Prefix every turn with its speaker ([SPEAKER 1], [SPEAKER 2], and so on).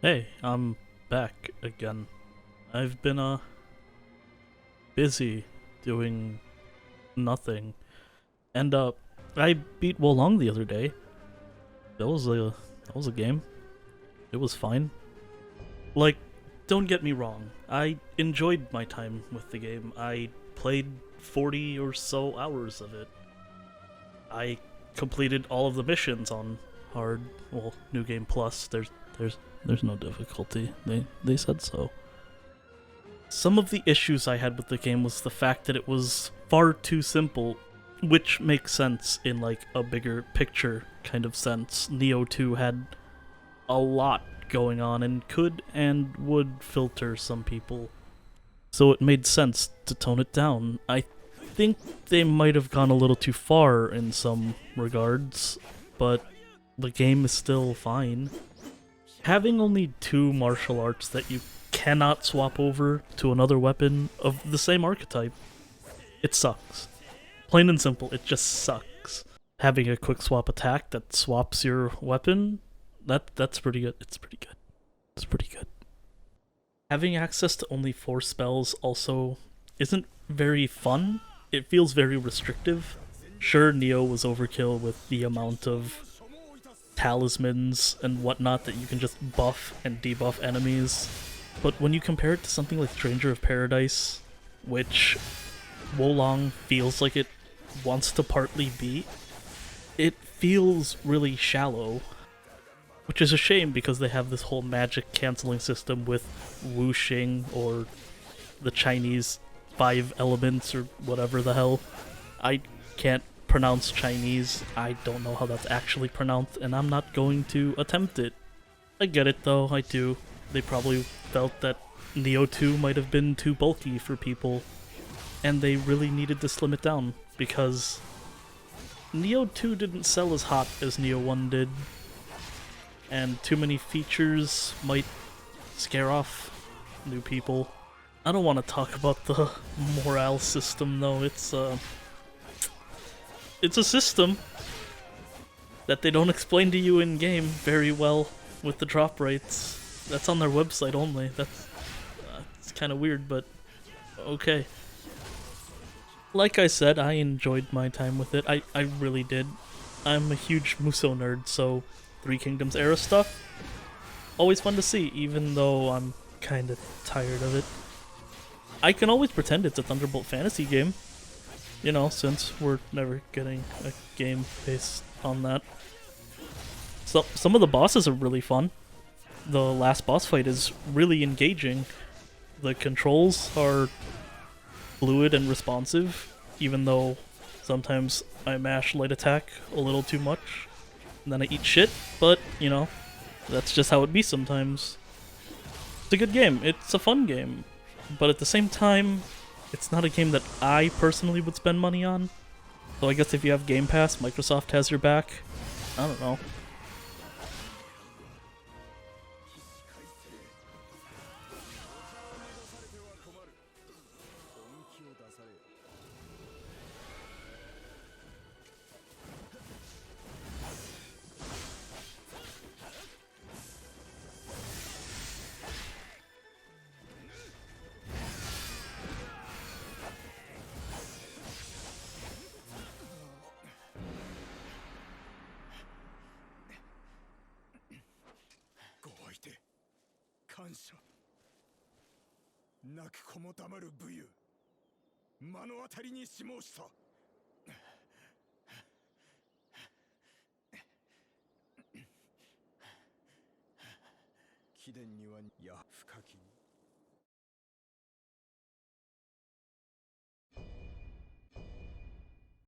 [SPEAKER 1] Hey, I'm back again. I've been busy doing nothing. And I beat Wolong the other day. That was a game. It was fine. Like, don't get me wrong. I enjoyed my time with the game. I played 40 or so hours of it. I completed all of the missions on hard, well, New Game Plus. There's no difficulty. They said so. Some of the issues I had with the game was the fact that it was far too simple, which makes sense in like a bigger picture kind of sense. Neo 2 had a lot going on and could and would filter some people. So it made sense to tone it down. I think they might have gone a little too far in some regards, but the game is still fine. Having only two martial arts that you cannot swap over to another weapon of the same archetype, it sucks. Plain and simple, it just sucks. Having a quick swap attack that swaps your weapon, that's pretty good. It's pretty good. It's pretty good. Having access to only four spells also isn't very fun. It feels very restrictive. Sure, Neo was overkill with the amount of talismans and whatnot that you can just buff and debuff enemies. But when you compare it to something like Stranger of Paradise, which Wolong feels like it wants to partly be, it feels really shallow. Which is a shame because they have this whole magic canceling system with Wuxing or the Chinese five elements or whatever the hell. I can't pronounce Chinese. I don't know how that's actually pronounced, and I'm not going to attempt it. I get it though, I do. They probably felt that Neo 2 might have been too bulky for people, and they really needed to slim it down because Neo 2 didn't sell as hot as Neo 1 did, and too many features might scare off new people. I don't want to talk about the morale system though. It's a system that they don't explain to you in game very well with the drop rates. That's on their website only. It's kind of weird, but okay. Like I said, I enjoyed my time with it. I really did. I'm a huge Musou nerd, so Three Kingdoms era stuff, always fun to see, even though I'm kind of tired of it. I can always pretend it's a Thunderbolt Fantasy game, you know, since we're never getting a game based on that. So some of the bosses are really fun. The last boss fight is really engaging. The controls are fluid and responsive, even though sometimes I mash light attack a little too much, and then I eat shit, but, you know, that's just how it be sometimes. It's a good game, it's a fun game, but at the same time, it's not a game that I personally would spend money on. So I guess if you have Game Pass, Microsoft has your back. I don't know.
[SPEAKER 2] ごおいて感謝泣く子も黙る武勇目の当たりにし申した貴殿にはや深きに